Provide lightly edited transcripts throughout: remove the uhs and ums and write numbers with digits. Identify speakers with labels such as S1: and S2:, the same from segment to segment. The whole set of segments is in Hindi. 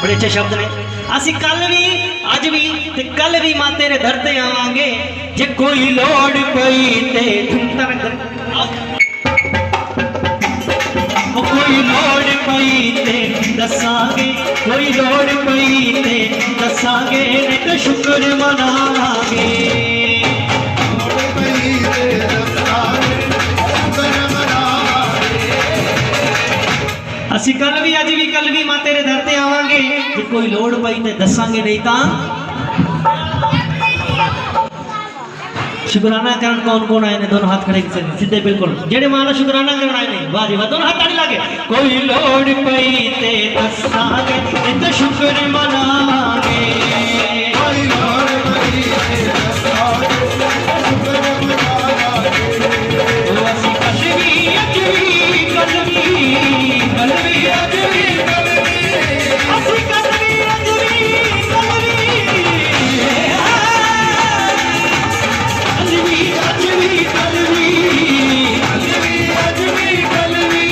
S1: बड़े अच्छे शब्द ने। असी कल भी अज भी ते कल भी मां तेरे दर ते आवांगे, जे कोई लोड़ पई ते कोई लोड़ पई ते दसांगे, कोई लोड़ पई ते दसांगे, ते शुक्र मनावांगे। असी कल भी अज भी कल भी मां तेरे दर ते आवांगे, जे कोई लोड़ पई ते दसांगे, नहीं तां शुक्राना करन कौन कौन आए ने? दोनों हाथ खड़े सीधे बिल्कुल, जेड़े मां शुक्राना करन आए ने, वाह जी वाह, दोनों हाथ ताली लाके। कोई लोड़ पई ते दसांगे, ते शुक्र मनावांगे, कोई लोड़ पई ते दसांगे, शुक्र मनावांगे। असी कल भी अज भी कल भी कल भी अज भी कल भी, असी कल भी अज भी कल भी, अज भी अज भी कल भी, अज भी अज भी कल भी,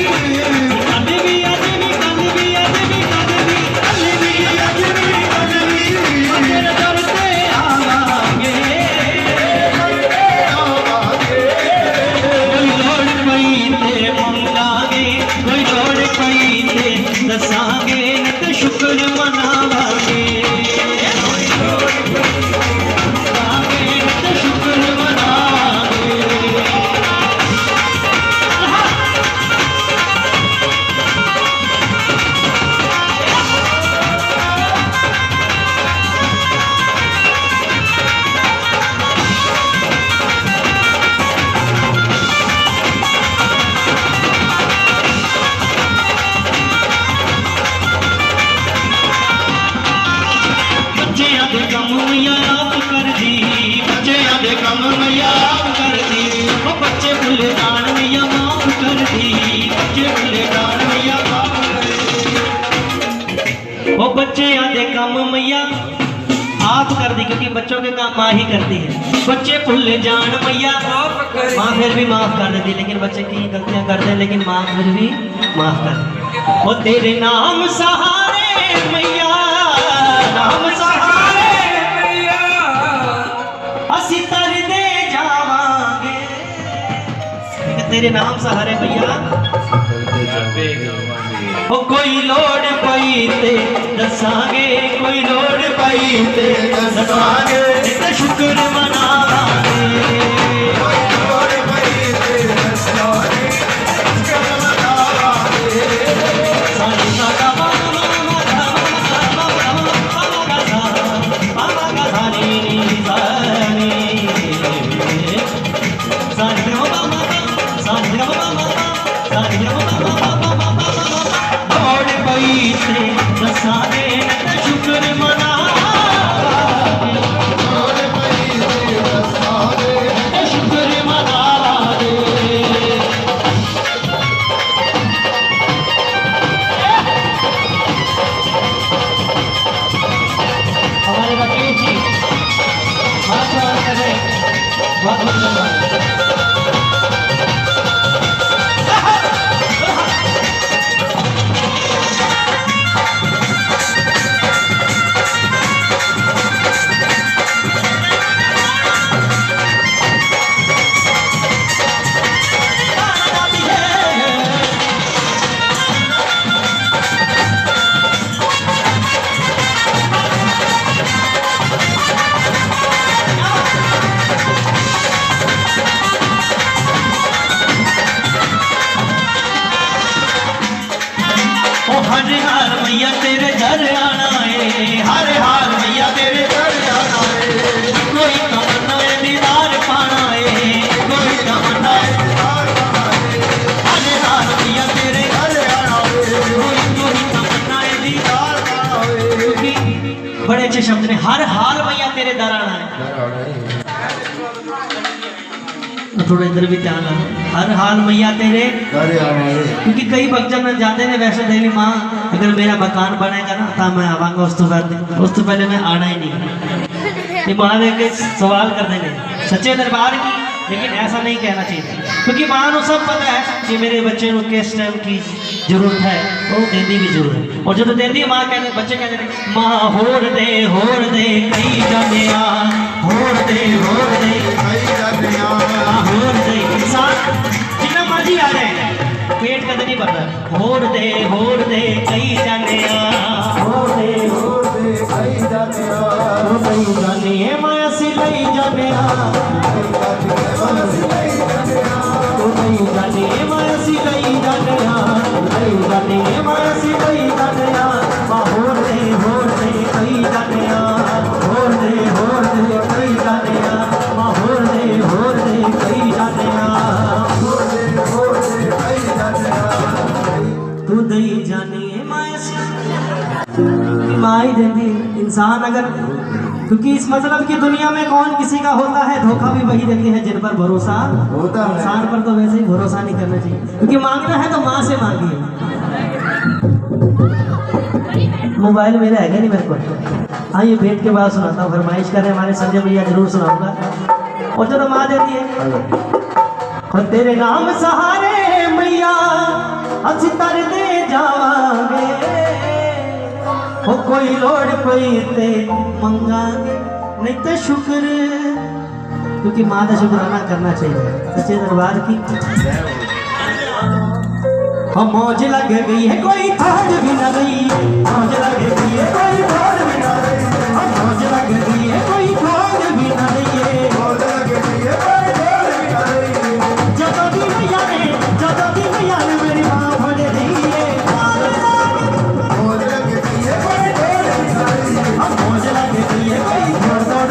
S1: अज भी अज भी कल भी, अज भी कल भी, अज भी अज भी कल भी, तेरे दर ते आवांगे, कोई लोड़ पई ते मंगांगे, कोई लोड़ पई ते दसांगे, ते शुक्र मनावांगे, कोई लोड़ पई ते शुक्र मनावांगे। बच्चियां दे कम मैया आप कर दी, बच्चियां दे कम मैया आप कर दी, ओ बच्चे भुले जान मैया माफ कर दी, बच्चे भुले जान मैया माफ कर दी, ओ बच्चियां दे कम मैया आप कर दी, क्योंकि बच्चों के काम माँ ही करती है। बच्चे भूल जान मैया माँ फिर भी माफ कर देती, लेकिन बच्चे की गलतियां करते हैं, लेकिन माँ फिर भी माफ कर देती। ओ तेरे नाम सहारे मैया, नाम सहारे मैया, असी तर दे जावांगे, तेरे नाम सहारे मैया। ओ कोई लोड़ पई ते दसांगे, कोई लोड़ पई ते दसांगे, ते शुक्र मनावांगे, कोई लोड़ पई ते दसांगे, शुक्र मनावांगे। सानी सागा मामा मामा मामा मामा गा सानी सानी सानी मामा सानी मामा सानी मामा से दसांगे, शुक्र मनावांगे, लोड़ पई से दसांगे, शुक्र मनावांगे। हमारे राकेश जी हाथ करें, बहुत बहुत धन्यवाद। हर हाल मैया तेरे घर आना है, हर हाल मैया तेरे घर आना है, कोई तमन्ना है दीदार पाना है, कोई तमन्ना है दीदार पाना है, हर हाल मैया तेरे घर आना है, कोई तमन्ना है दीदार पाना है। क्योंकि बड़े अच्छे शब्द ने, हर हाल मैया तेरे दर आना है। थोड़ा इधर भी ध्यान रखो, हर हाल मैया तेरे घर आना है। क्योंकि कई भक्तजन जाते हैं वैष्णो देवी माँ, अगर मेरा मकान बनेगा ना तो मैं आवांगा, उस तो पहले मैं आना ही नहीं। ये माँ ने सवाल कर देंगे सच्चे दरबार की, लेकिन ऐसा नहीं कहना चाहिए। क्योंकि मां को सब पता है कि मेरे बच्चे को किस टाइम की जरूरत है, वो देती भी जरूर है। और जो देती है मां कहते बच्चे कहते मां होर दे कई जाने होर दे कई जाने होर दे। इंसान जितना मर्जी आ जाए पेट कदे नहीं भरता। होर दे कई जाने होर दे कई जाने मैं असी लई जाने माँ ही देती इंसान अगर, क्योंकि इस मतलब की दुनिया में कौन किसी का होता है, धोखा भी वही देते हैं जिन पर भरोसा होता है। इंसान पर तो वैसे ही भरोसा नहीं करना चाहिए, क्योंकि मांगना है तो माँ से मांगिए। मोबाइल मेरा है नहीं मेरे को। हाँ ये भेंट के बाद सुनाता हूँ, फरमाइश कर रहे हमारे संजय भैया, जरूर सुनाऊंगा। और चलो माँ देती है और तेरे नाम सहारे मैया अच्छी तर दे जावांगे, हो कोई लोड़ कोई ते मंगांगे नहीं तो शुक्र, क्योंकि माँ का शुक्राना करना चाहिए सच्चे दरबार की। हम मौज लग गई है कोई थाड़ भी न गई, मौज लग गई है कोई थाड़ भी न गई, मौज लग गई है कोई थाड़ भी न गई, मौज लग गई है कोई थाड़ भी न गई। जब भी मैया ने मेरी माँ भर रही है, मौज लग गई है कोई थाड़ भी न गई, मौज लग गई है कोई दौड़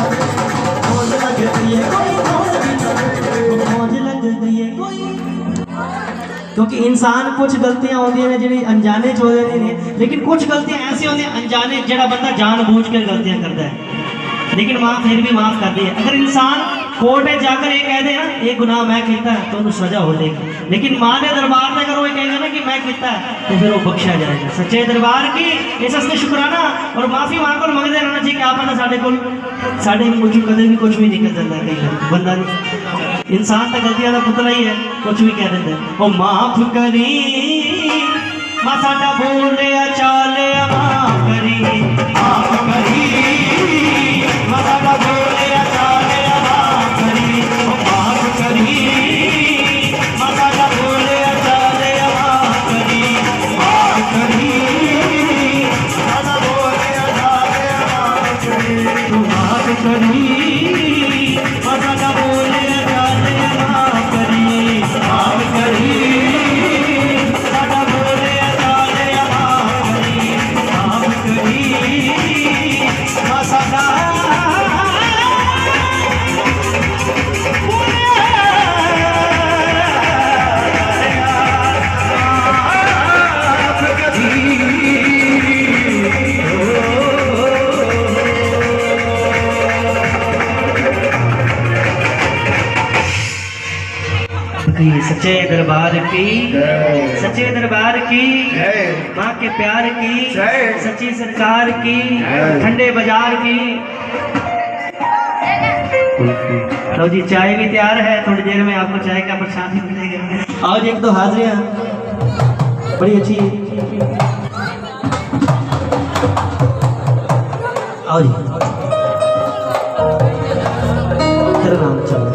S1: मौज लग गई है कोई दौड़ भी न गई। क्योंकि इंसान कुछ गलतियां होती हैं जी अनजाने च हो जाती हैं, लेकिन कुछ गलतियां ऐसी होती हैं अनजाने जड़ा बंदा जानबूझ कर गलतियां करता है, लेकिन माँ फिर भी माफ कर दी है। अगर इंसान कोर्ट में जाकर ये कह दे ना ये गुनाह मैं किया है तो उन्हें सजा हो जाएगी, लेकिन माँ के दरबार में अगर वो कहेगा ना कि मैं किया है तो फिर वो बख्शा जाएगा। सच्चे दरबार की इस हस्ते शुक्राना और माफी मां को मंगते रहना चाहिए। क्या पता साढ़े कुछ कदे भी कुछ भी निकल जाता है, कई बंदा इंसान तो गलतियां का पुतला ही है, कुछ भी कह देता है। ओ माफ करी मां साडा बोलिया चालिया माफ करी मां साडा बोलिया चालिया माफ करी माफ करी मां साडा बोलिया चालिया माफ करी माफ करी साडा बोलिया चालिया माफ करी तू माफ करी मां साडा बोलिया चालिया माफ करी माफ करी साडा बोलिया चालिया माफ करी माफ करी मां साडा सच्चे दरबार की सच्चे दरबार की माँ के प्यार की सच्ची सरकार की ठंडे बाजार की। लो जी चाय भी तैयार है, थोड़ी देर में आपको चाय का प्रसाद भी मिलेगा। आओ जी एक दो हाजिरियाँ बड़ी अच्छी। आओ जी तेरा नाम चलो।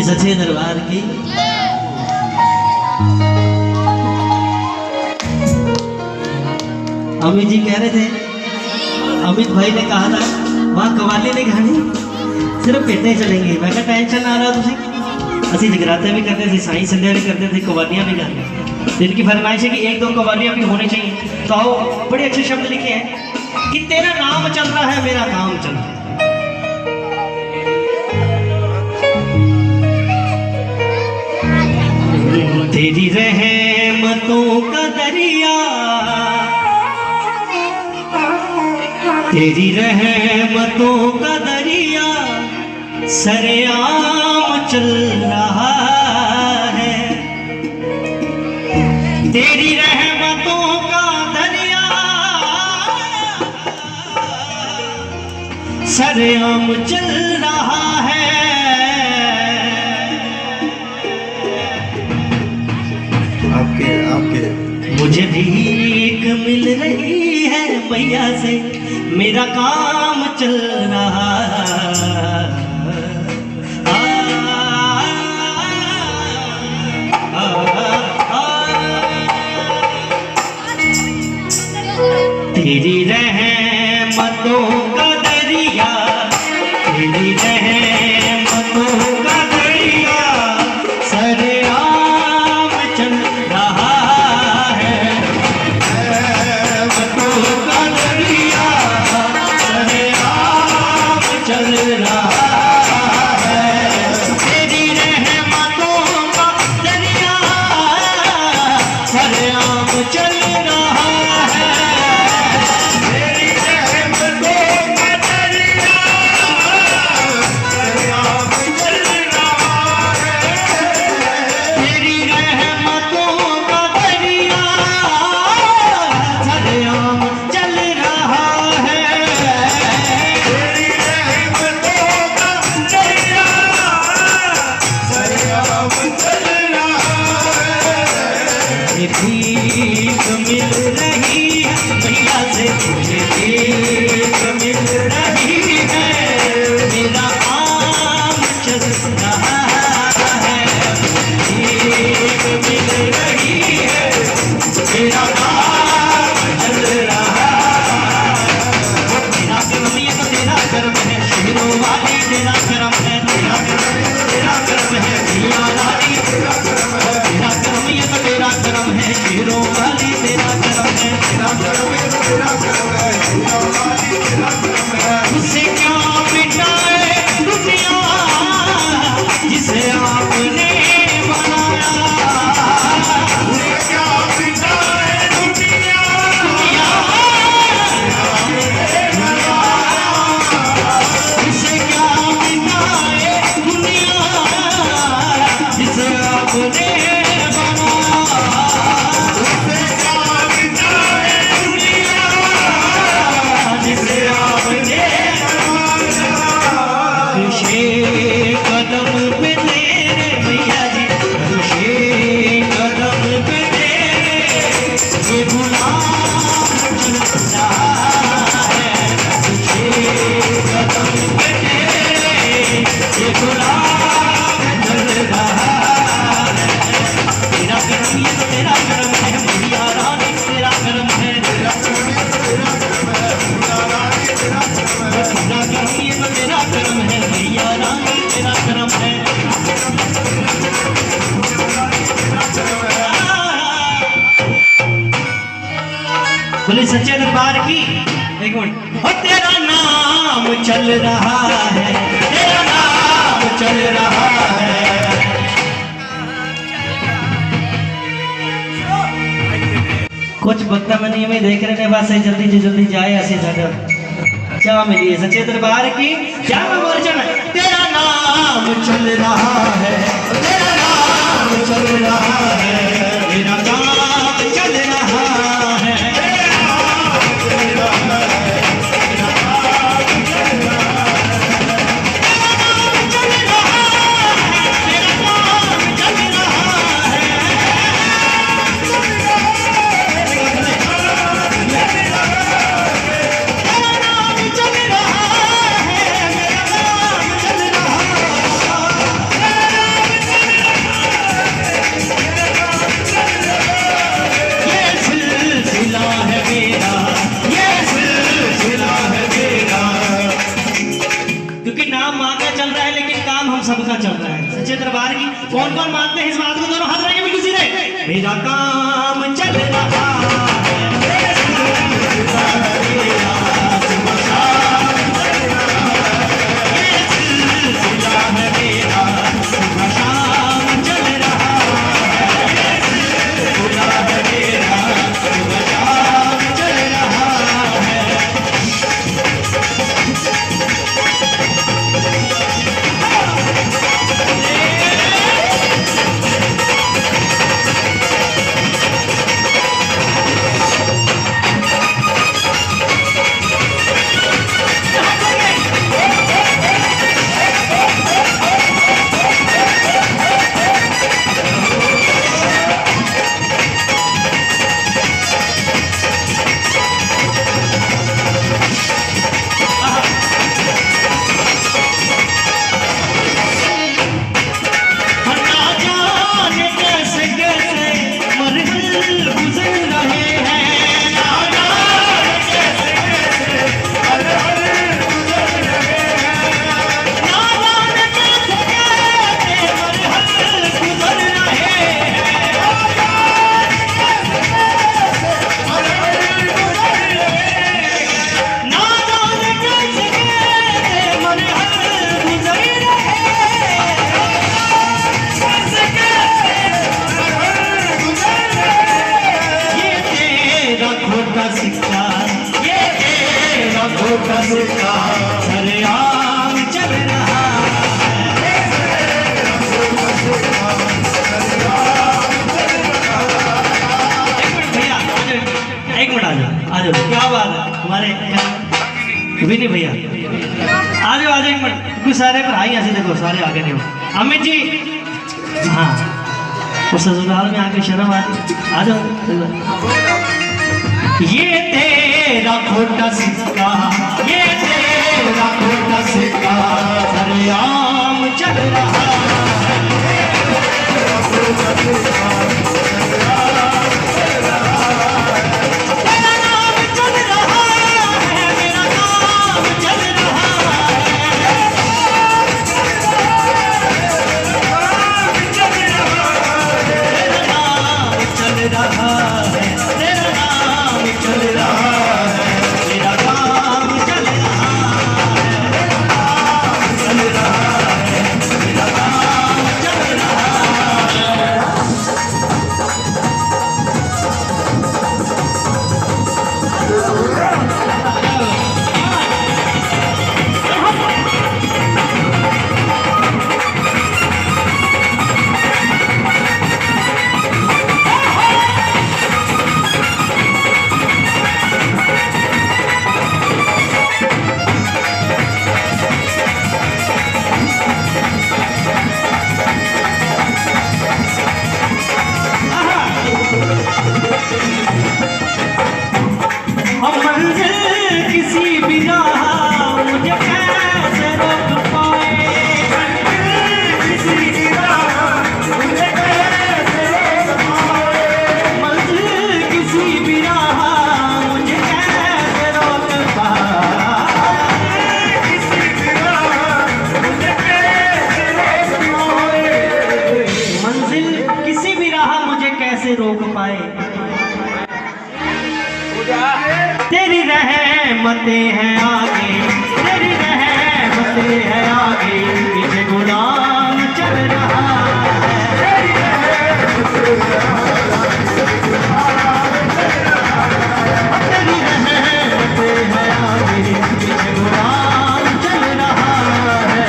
S1: सच्चे दरबार की अमित जी कह रहे थे, अमित भाई ने कहा था वहां कवाली नहीं गानी सिर्फ भेटे चलेंगे। मैं कहा टेंशन ना रहा तुझे, असि जगराते भी करते थे, साई संध्या भी करते थे, कवालियां भी गाते। इनकी फरमाइश है कि एक दो कवालियां भी होनी चाहिए। तो आओ बड़े अच्छे शब्द लिखे हैं कि तेरा नाम चल रहा है मेरा काम चल रहा है। तेरी रहमतों का दरिया, तेरी रहमतों का दरिया सरेआम चल रहा है। तेरी रहमतों का दरिया सरेआम चल रहा है। मुझे भीख मिल रही है मैया से, मेरा काम चल रहा तेरी रहमतों का दरिया, तेरी रहमतों का दरिया सरेआम चल रहा है। रहमतों का दरिया सरेआम चल रहा है। सच्चे दरबार की। एक मिनट। और तेरा नाम चल रहा है, तेरा नाम चल रहा है। कुछ भक्ता मनी में देख रहे हैं, बस जल्दी से जल्दी जाए ऐसे जगह क्या मिली है सच्चे दरबार की। क्या बोल चल तेरा नाम चल रहा है, तेरा नाम चल रहा है, तेरा नाम चल रहा है, तेरा नाम चल रहा है, तेरा नाम चल रहा है, तेरा नाम चल रहा है, तेरा नाम चल रहा है, सबका चल रहा है सच्चे दरबार की। कौन कौन मानते हैं इस बात को? दोनों हाथ रखें बिल्कुल सीधे। मेरा काम चल रहा है, मेरा सिलसिला है मेरा, सुबह शाम चल रहा है, सिलसिला है मेरा, सुबह शाम चल रहा है। सरेआम चल रहा है, एक मिनट आ जाओ क्या बात है हमारे विनी भैया आ जाओ एक मिनट। कुछ सारे पर आई ऐसे देखो सारे आगे नहीं हो। अमित जी हाँ उस ससुराल में आके शर्म आती। आ जाओ। ये तेरा खोटा सिक्का, ये तेरा खोटा सिक्का सरेआम चल रहा है, तेरा खोटा सिक्का सरेआम चल रहा है, तेरा नाम चल रहा है, मेरा नाम चल रहा है, तेरा नाम चल रहा है, तेरा नाम चल रहा है, तेरा काम चल रहा है, चल रहा है, तेरा काम चल रहा है। तेरी रहमतें हैं आगे, तेरी रहमतें हैं आगे, पीछे गुलाम चल रहा है। तेरी रहमतें हैं आगे, पीछे गुलाम चल रहा है।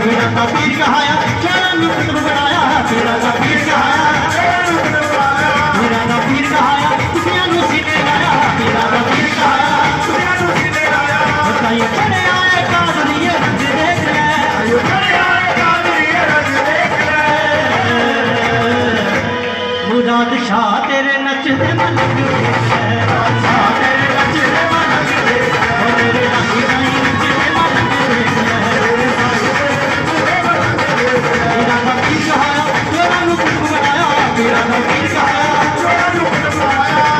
S1: मेरा तबीर कहाया चरण कुतुब बनाया, मेरा तबीर कहाया मेरा तबीर कहाया दुनिया को सीने लाया, मेरा तबीर कहाया बताइए बड़े आए कादरिए रंग देख ले, बड़े आए कादरिए रंग देख ले। मुराद शाह तेरे नचते मलक देख ले, शाह तेरे नचते मलक देख ले, मेरे राही राही नचते मलक देख ले। मेरा तबीर कहाया तेरा कुतुब बनाया, मेरा तबीर कहाया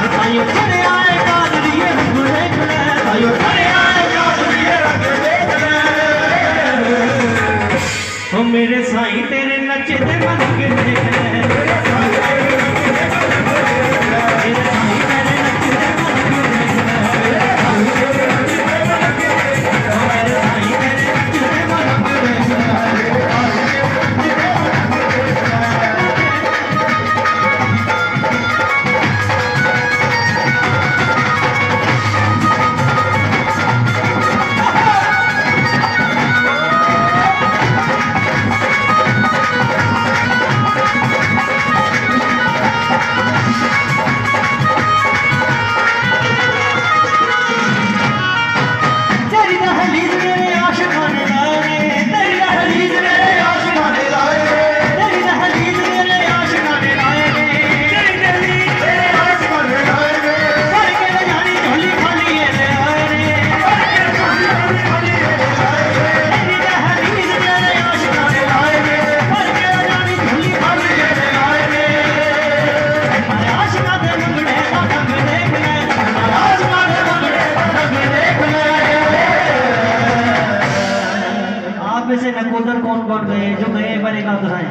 S1: बताइए बड़े आए कादरिए रंग देख ले, बताइए बड़े आए कादरिए रंग देख ले। ओ मेरे साईं तेरे नचते मलक देख ले, मेरे साईं तेरे नचते मलक देख ले, मेरे साईं तेरे नचते मलक देख ले, मेरे साईं तेरे नचते मलक देख ले, मेरे साईं तेरे नचते मलक देख ले। तेरी दहलीज मेरे आशिकाने लाए, तेरी दहलीज मेरे आशिकाने लाए, तेरी दहलीज मेरे आशिकाने लाए, तेरी दहलीज मेरे आशिकाने लाए, भर के न जानी झोली खाली ये ले आए रे, भर के न जानी झोली खाली ये ले आए रे। तेरी दहलीज मेरे आशिकाने लाए, भर के न जानी झोली खाली ये ले आए रे। हमारे आशिका दे मुंगड़े का ढंग देख ले, हमारे आशिका दे मुंगड़े का ढंग देख ले। आप में से नकोदर कौन कौन गए, जो गए बनेगा उतराए।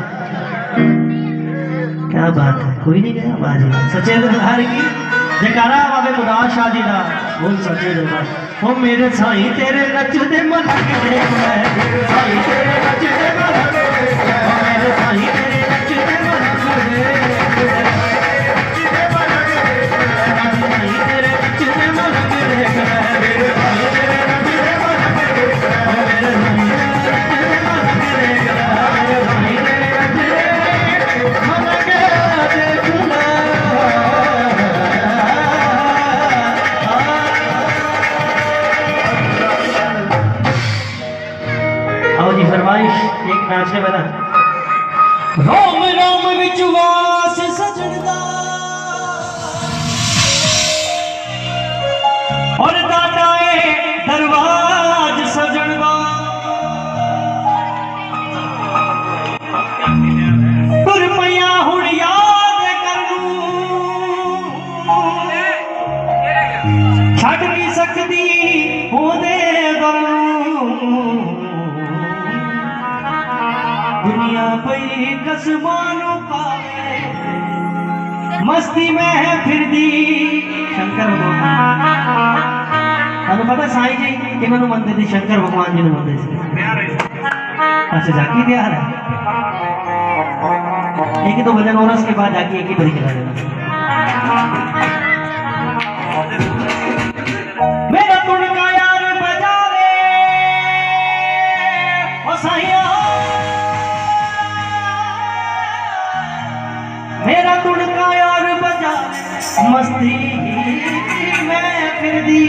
S1: क्या बात है, कोई नहीं गया बाजी सच्चे दरबार की जयकारा बाबे मुराद शाह जी का बोल सच्चे दरबार। ओ मेरे साईं तेरे नचते मलक देख ले, मेरे साईं तेरे नचते मलक देख ले, मेरे साईं तेरे नचते मलक देख ले, मेरे साईं तेरे नचते मलक देख ले, मेरे साईं तेरे नचते मलक देख ले, मेरे साईं फरमाइश एक नाचने वाला। रोम रोम विचवास सजनदा और दादाए दरवाज सजनदा, तुर पैया हुण याद करूं छड़ नहीं सकती होंदे गरूं। दुनिया पई कसमानों पावे मस्ती में है फिर दी शंकर भगवान। आपको पता साईं जी किन्होंने मनते थे, शंकर भगवान जी ने मनते थे। अच्छा जाकी तैयार है, एक ही तो भजन और उसके बाद जाके एक ही बड़ी चला देना। मेरा तुड़का यार बजा रे ओ साईं, मेरा तुड़का यार बजा मस्ती में फिर दी।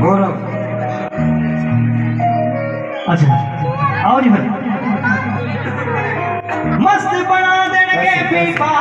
S1: गौरव अच्छा आओ जी भाई, मस्त बना देंगे पीपा।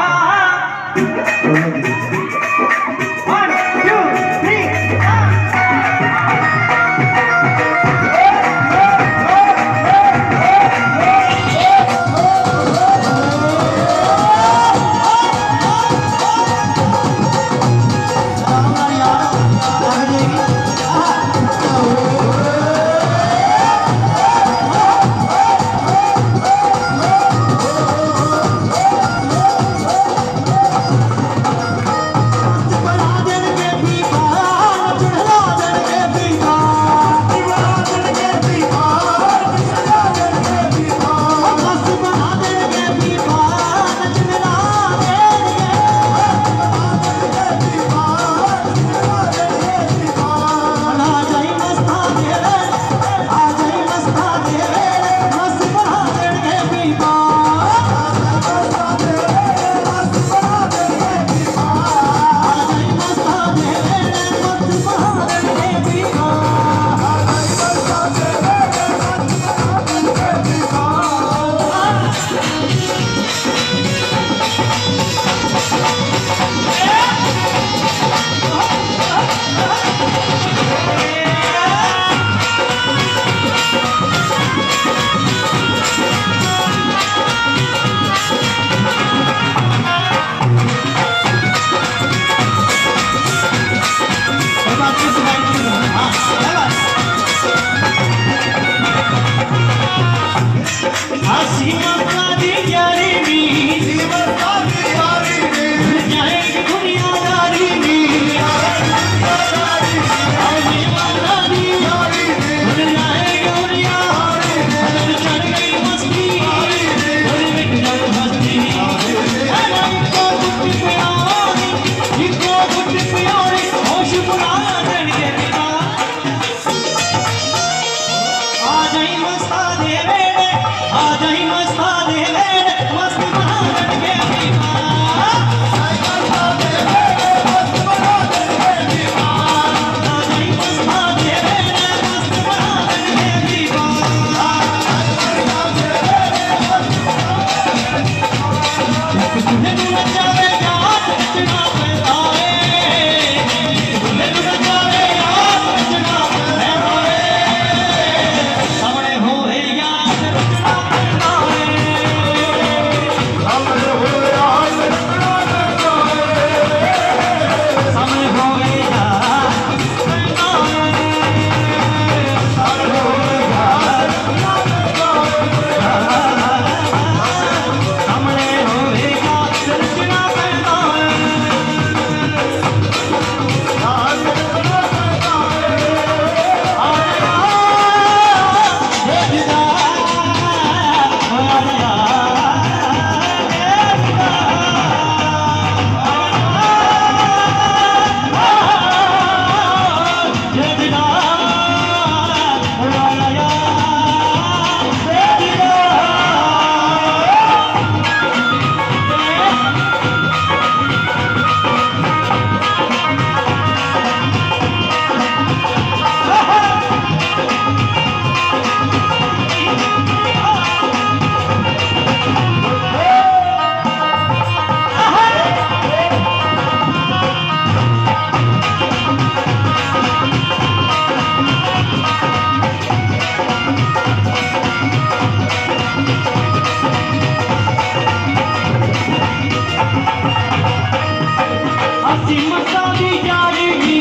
S1: ऐसी मस्ता दी यारी दी,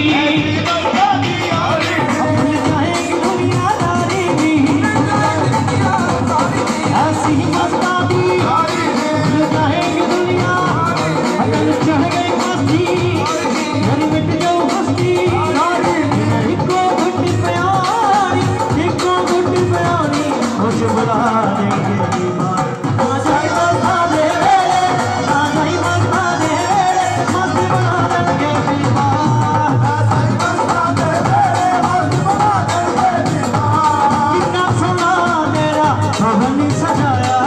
S1: भूल जाएगी दुनियादारी दी, ऐसी मस्ता दी भूल जाएगी दुनिया, अकल चढ़ गई मस्ती मेरी मिट जाओ हस्ती, इको घुट प्यारी, इको घुट प्यारी, खुश बुला देंगे दीवार, आ जाए मस्ता दे वेले, आ जाए मस्ता दे वेले, मस्त बना देंगे दीवार, आ जाए मस्ता दे वेले, मस्त बना देंगे दीवार, कितना सोना तेरा भवन सजाया,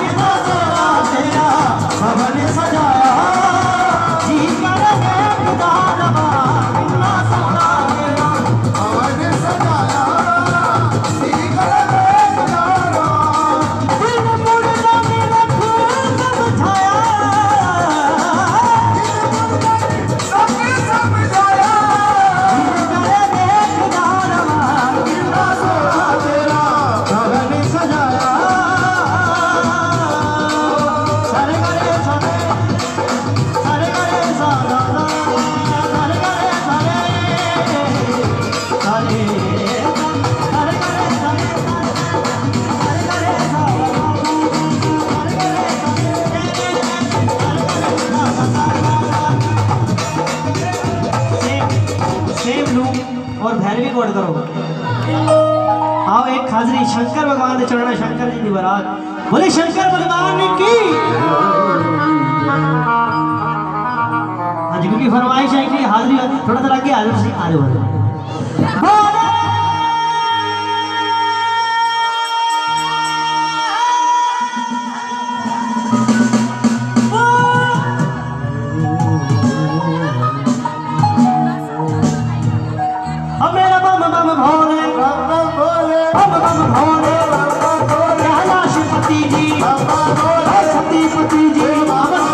S1: कितना सोना तेरा भवन सजाया, जी कर खुदा कितना सोना तेरा भवन सजाया, जी कर दिल मुड़दा मेरा खून समझाया, दिल समझाया, करे खुदा कितना सोना तेरा भवन सजाया, सारे करे सारे, सारे करे सारा, सारे करे सारे, सारे सारे करे सारे, सारे करे सारा, सेम लूप और भैरवी कोड करो। आओ एक हाजरी शंकर भगवान ने चढ़ना, शंकर जी की बारात, बोले शंकर भगवान की। हाँ जी, क्योंकि फरमाइश है कि हाजरी थोड़ा सा आगे आजू से आजू मेरा बम बम भोले, बम बम भोले, कैलाशपति जी, सतीपति जी, बम बम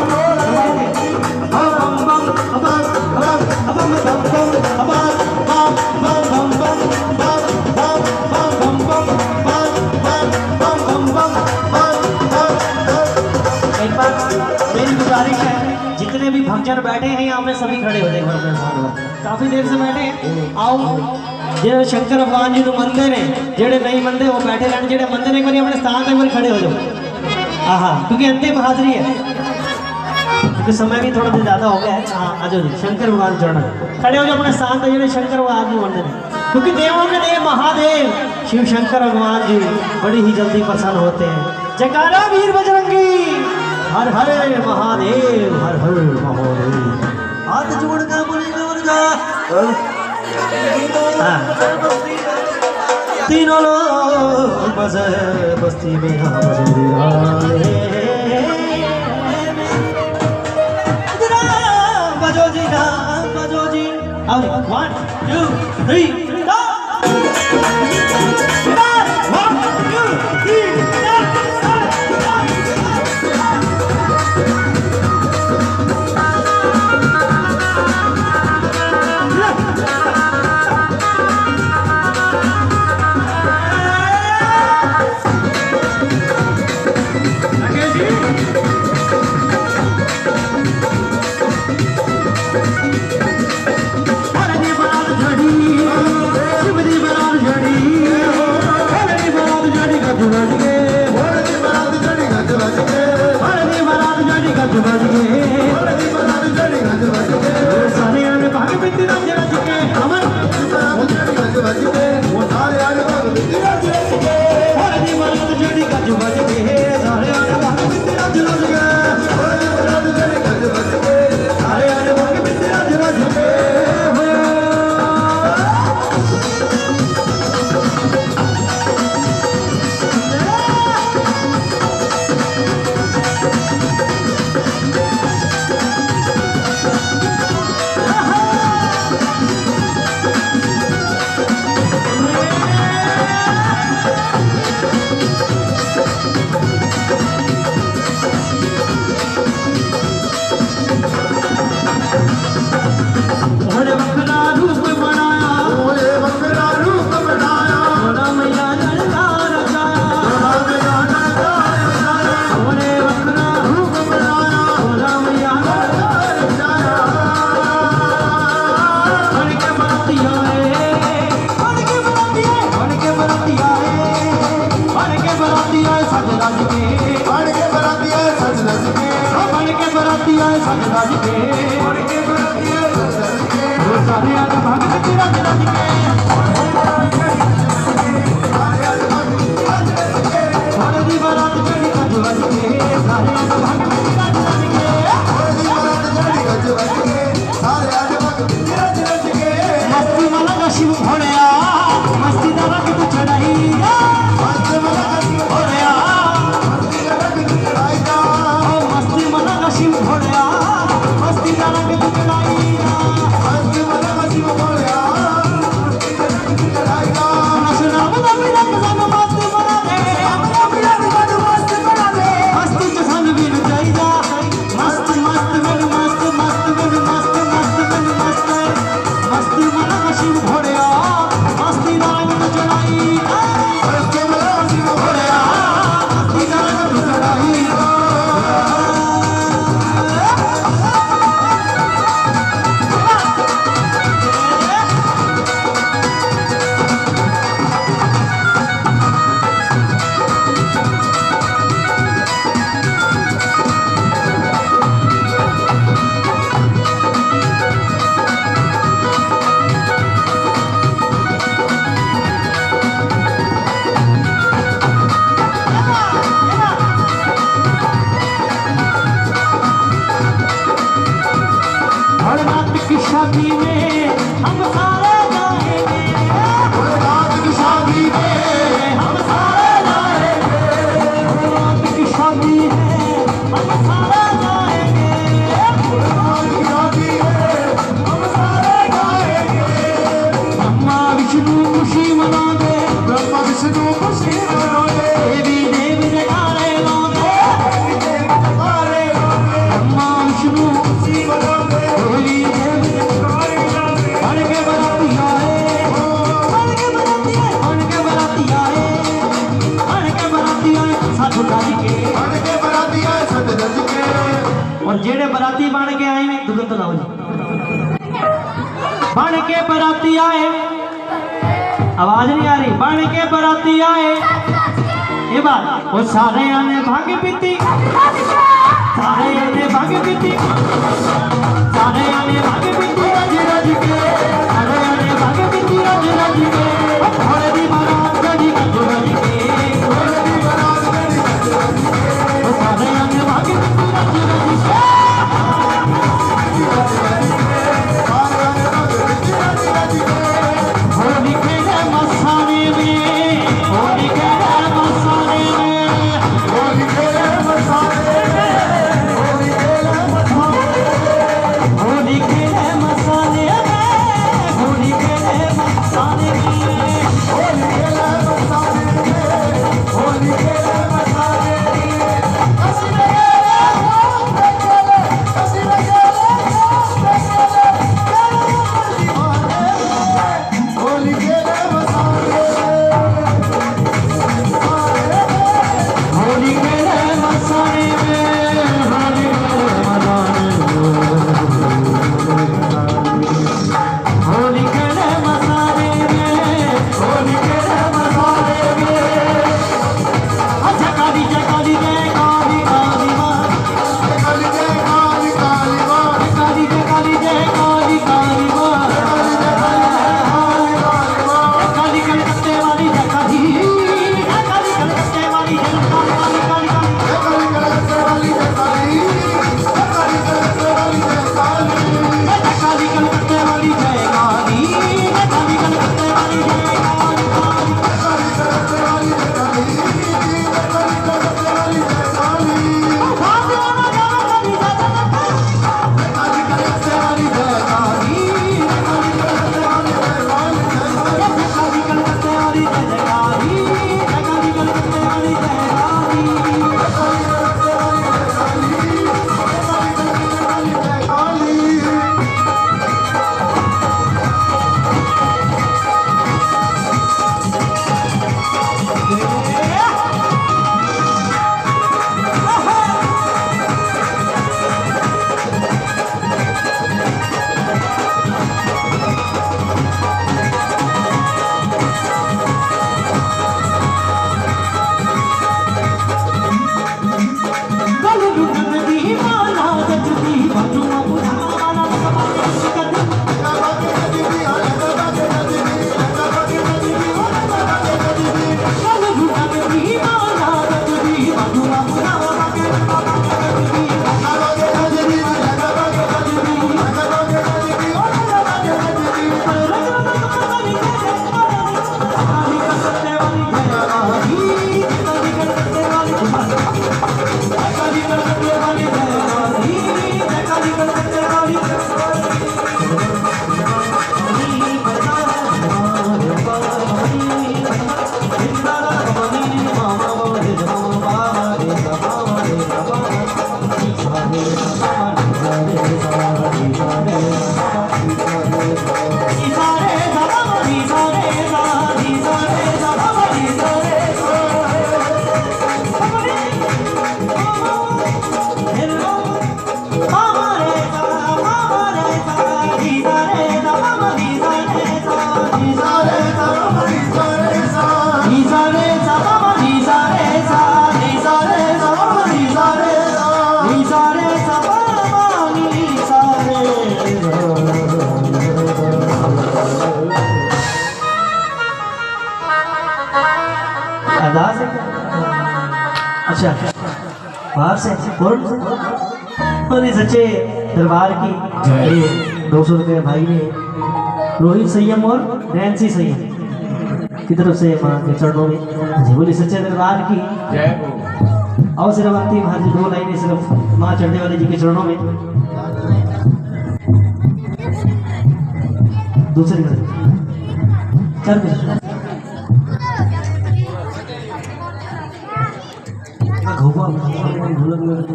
S1: एक बार मेरी गुजारिश है, जितने भी भक्तजन बैठे हैं यहाँ पे सभी खड़े हो जाए अपने साथ, काफी देर से बैठे हैं। आओ जो शंकर भगवान जी को मनते ने, जेड़े नहीं मनते वो बैठे रहने, जेड़े मनते ने अपने स्थान पर खड़े हो जाओ। हाँ, क्योंकि अंतिम हाजिरी है, क्योंकि समय भी थोड़ा ज़्यादा हो गया है। हाँ, आ जाओ जी, शंकर भगवान चढ़ना, खड़े हो जाओ अपने स्थान पर, जेड़े शंकर भगवान जी मनते हैं, क्योंकि देवों के देव महादेव शिव शंकर भगवान जी बड़ी ही जल्दी प्रसन्न होते हैं। जयकारा वीर बजरंगी, हर हर महादेव, हर हर महादेव, हाथ जोड़कर बोलेगा मुर्गा, तीनों लोग बसे बस्ती में यहाँ बजो जी, बजो जी, अब 1 2 3 शिव घोड़िया मस्ती दा रंग तू चढ़ाई मस्ती मला शिव घोड़िया मस्ती मला शिव घोड़िया मस्ती दा रंग तू चढ़ाई मस्ती मला शिव घोड़िया नशा बदा बिना सन मस्ती बना दे मस्ती च सन भी न जाईदा मस्त मस्त मन मस्त मस्त मन मस्त मस्त मन मस्त मस्ती मला शिव घोड़िया मस्ती दा रंग तू चढ़ाई मस्ती मला शिव घोड़िया मस्ती दा रंग तू चढ़ाई रात की शादी में हम सारे जाएंगे रात की शादी में हम सारे जाएंगे रात की शादी है हम सारे जाएंगे रात की शादी है हम सारे जाएंगे ब्रह्मा विष्णु खुशी मना दे ब्रह्मा विष्णु खुशी मना दे देवी देवी जयकारे गाते ब्रह्मा विष्णु खुशी मना दे और जेड़े बराती बन के आए ने दुगन तो लाओ जी बन के बराती आए आवाज नहीं आ रही बन के बराती आए ये बात वो सारे आने भाग पीती सारे आने भाग पीती सारे आने भाग पीती रज रज के सारे आने भाग पीती रज रज के घोड़े दी बारात गड़ी गज गज के घोड़े दी बारात गड़ी गज गज के सारे आने भाग पीती रज रज के होली खेले मसाने में होली खेले मसाने में होली खेले मसाने में होली खेले मसाने में होली खेले
S2: अच्छा, बाहर से सच्चे दरबार की 200 रुपये भाई ने रोहित संयम और नैन्सी संयम की तरफ से माँ के चरणों में जी बोली सच्चे दरबार की जय हो। आओ सिर्फ अंतिम हाथ 2 लाइनें सिर्फ माँ चढ़ने वाले जी के चरणों में। दूसरी चल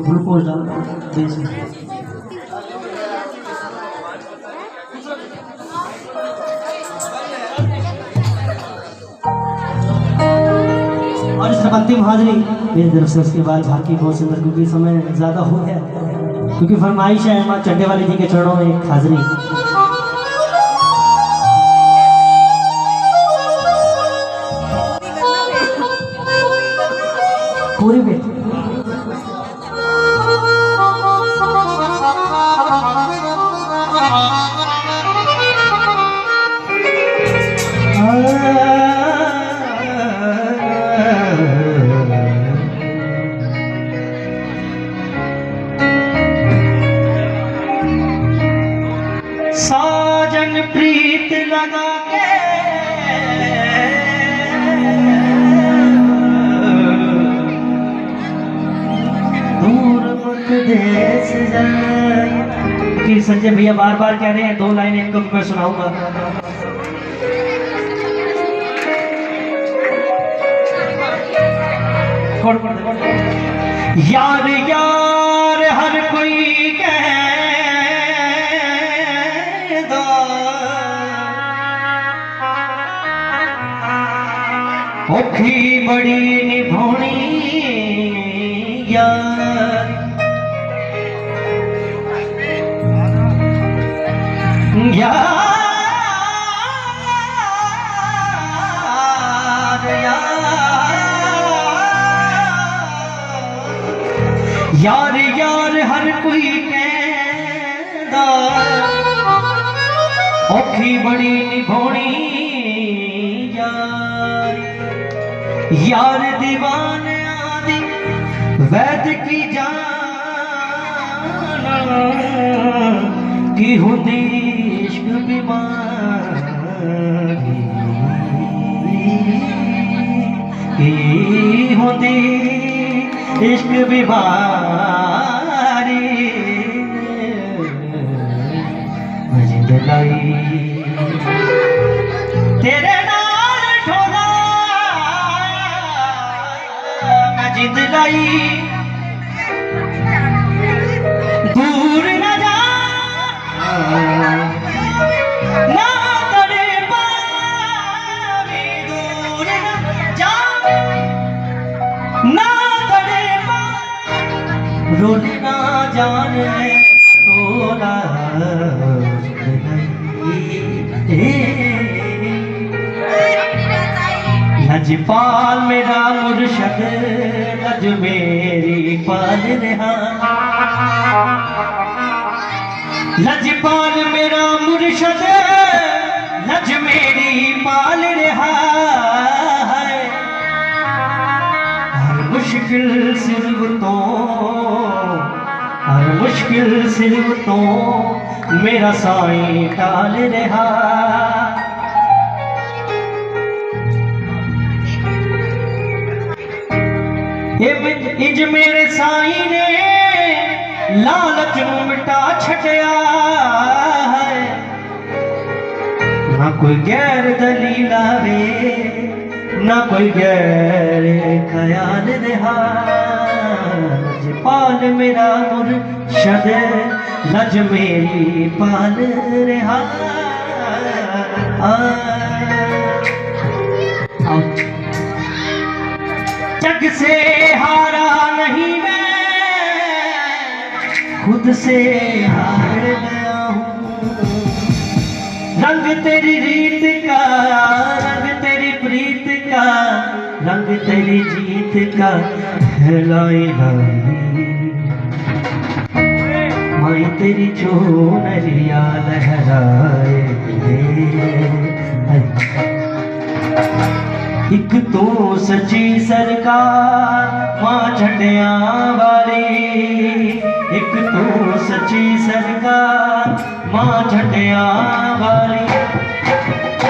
S2: ग्लूकोज डाल और इस अंतिम हाजिरी मेरी तरफ से। उसके बाद बाकी बहुत सुंदर, क्योंकि समय ज़्यादा हो गया, क्योंकि फरमाइश है माँ चड्डे वाली जी के चरणों में एक हाजिरी। पूरी बेटी साजन प्रीत लगा के दूर मुख देश जाए। कि संजय भैया बार बार कह रहे हैं 2 लाइनें इनको मैं सुनाऊंगा। यार यार हर कोई कहदा औखी बड़ी निभानी यार। यार यार हर कोई कहदा औखी बड़ी निभानी यार। यार दीवाने आदि वैद की जाना की होती इश्क बीमारी की होती इश्क बीमारी मजिद लाई तेरे नाल ठोला मजिद लाई दूर न जा ना तेरे पावी दूर न जा ना रोना जाने तोला लजपाल मेरा मुर्शद लज मेरी पाल रहा। लजपाल मेरा मुर्शद लज मेरी पाल रहा है। हर मुश्किल सिर्फ तो हर मुश्किल सिर्फ तो मेरा साईं टाल रहा। इंज मेरे साईं ने लालच नूं मिटा छटिया है। ना कोई गैर दलील आवे ना कोई गैर ख्याल रहा। पाल मेरा मुर्शद लज मेरी पाल रहा। जग से हारा नहीं मैं खुद से हार गया हूँ। रंग तेरी रीत का रंग तेरी प्रीत का रंग तेरी जीत का लाई माई तेरी चोनरिया लहराए। एक तू सच्ची सरकार मां झंडिया वाली, एक तू सच्ची सरकार मां झंडिया वाली।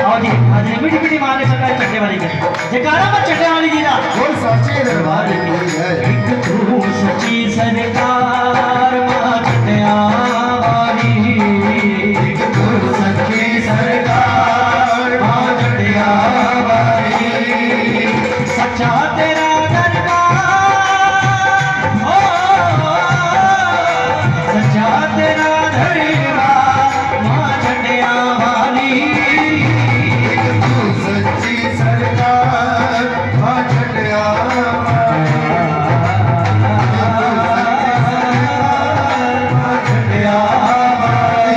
S2: आओ जी आज मीठी मीठी मां ने सरकार झंडे वाली के जयकारा मां झंडे वाली जी दा
S3: बोल साचे दरबार की जय।
S2: एक तू सच्ची सरकार मां झंडिया वाली, एक तू सच्ची सरकार मां झंडिया वाली। सच्चा तेरा दरबार हो, सच्चा तेरा दरबार मां झंडिया वाली।
S3: तू सच्ची सरकार मां झंडिया
S2: झंडिया वाली।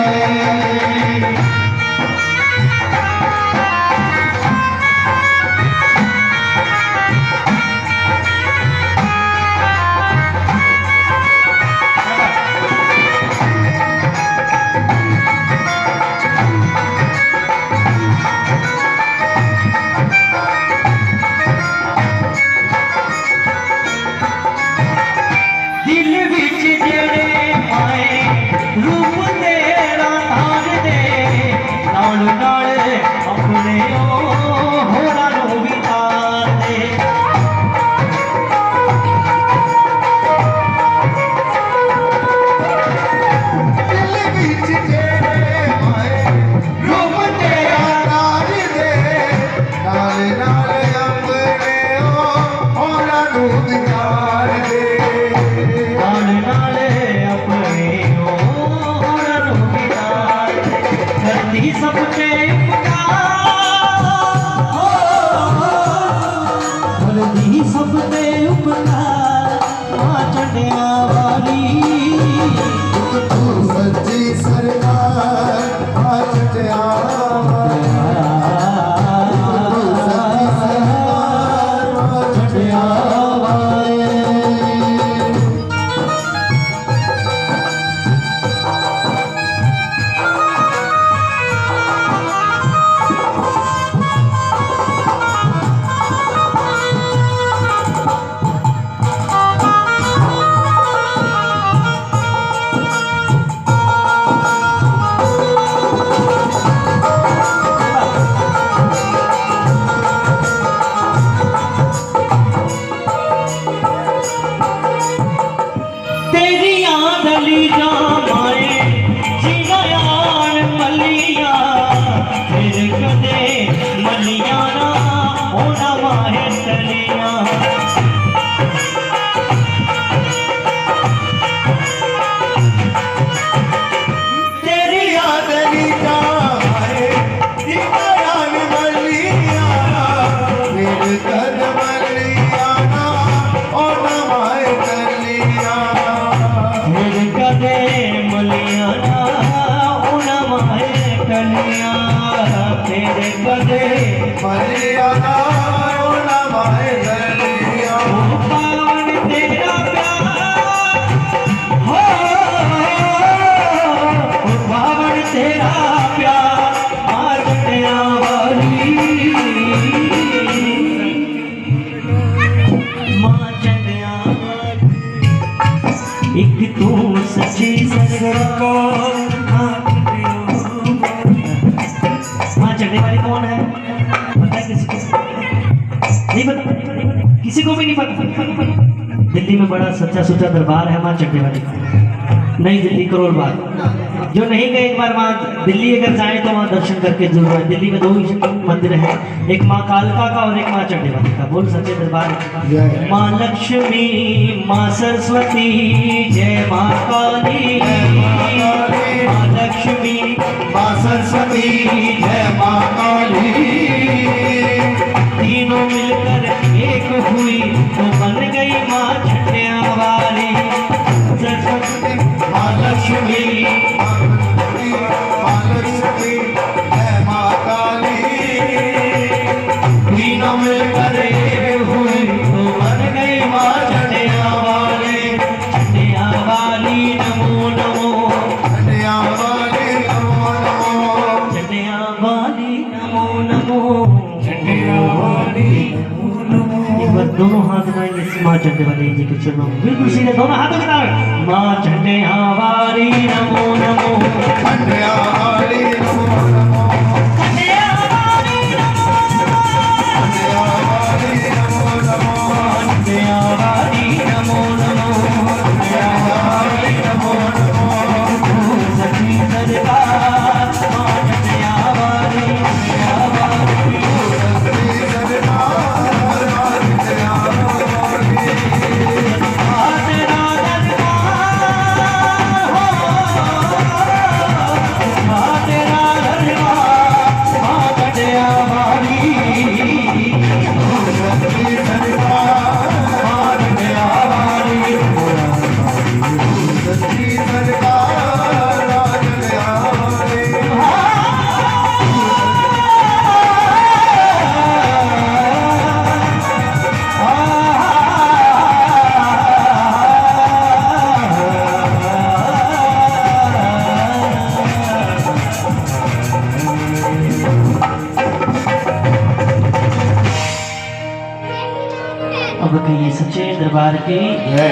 S2: दिल विच जेड़े आए रूप तेरा धार दे, नाल नाल अपने होरां नूं भी तार दे।
S3: दिल विच जेड़े आए
S2: रूप तेरा
S3: राज दे, नाल नाल अपने होरां नूं विचार दे।
S2: नाल नाल अपने होरां नूं भी तार दे। धरती सब ते उपकार हो, धरती सब ते उपकार मां झंडिया वाली।
S3: तू सच्ची सरकार मां झंडिया वाली। तू सच्ची सरकार मां झंडिया वाली। तेरियां दलीलां माए जियान मलिया, फिर कदे मलिया ना होना माहे तलिया। तेरियां दलीलां माए दीवारान मलिया, मेरे कदम लिया ना ओ नवाए तलिया।
S2: फिर कदे मलिया ना होना माहे तलिया। फिर कदे
S3: मलिया ना ओ नवाए तलिया।
S2: पावन तेरा प्यार हो, पावन तेरा प्यार मां झंडिया वाली। मां झंडिया वाली, एक तू सच्ची सरकार मां झंडिया वाली। मां झंडे वाली कौन है पता है किसी को? नहीं पता, किसी को भी नहीं पता। दिल्ली में बड़ा सच्चा सुच्चा दरबार है मां झंडे वाली का, नई दिल्ली करोल बाग। जो नहीं गए एक बार वहाँ दिल्ली अगर जाए तो वहाँ दर्शन करके जरूर आए। दिल्ली में दो ही मंदिर है, एक माँ कालका का और एक माँ झंडे वाली का। बोल सच्चे दरबार। माँ लक्ष्मी माँ सरस्वती जय माँ काली, माँ लक्ष्मी
S3: मां सरस्वती जय मां काली।
S2: तीनों मिलकर एक हुई तो बन गई माँ झंडिया वाली। सरस्वती
S3: मां लक्ष्मी मां लक्ष्मी जय मां काली।
S2: तीनों मिलकर एक हुई तो बन गई माँ झंडिया वाली। झंडिया वाली नमो नमो,
S3: झंडिया वाली नमो नमो,
S2: झंडिया वाली नमो नमो,
S3: झंडिया वाली नमो
S2: माँ चंडे वाली जी के चरणों में बिल्कुल सीधे दोनों हाथों की तरफ माँ चंडे आवारी नमो नमो
S3: खंडिया वाली नमो नमो
S2: चंडे आवारी नमो
S3: खंडिया वाली नमो नमो
S2: चंडे आवारी नमो नमो
S3: खंडिया वाली नमो नमो
S2: सखी सरकार माँ चंडे आवारी आवारी
S3: श्री सरकार खंडिया वाली
S2: तेरा दरबार हो तेरा दरबार माँ चंडे आवारी
S3: श्री सरकार
S2: चंडे आवारी
S3: श्री सरकार खंडिया वाली
S2: अब कहिए सच्चे दरबार की
S3: जय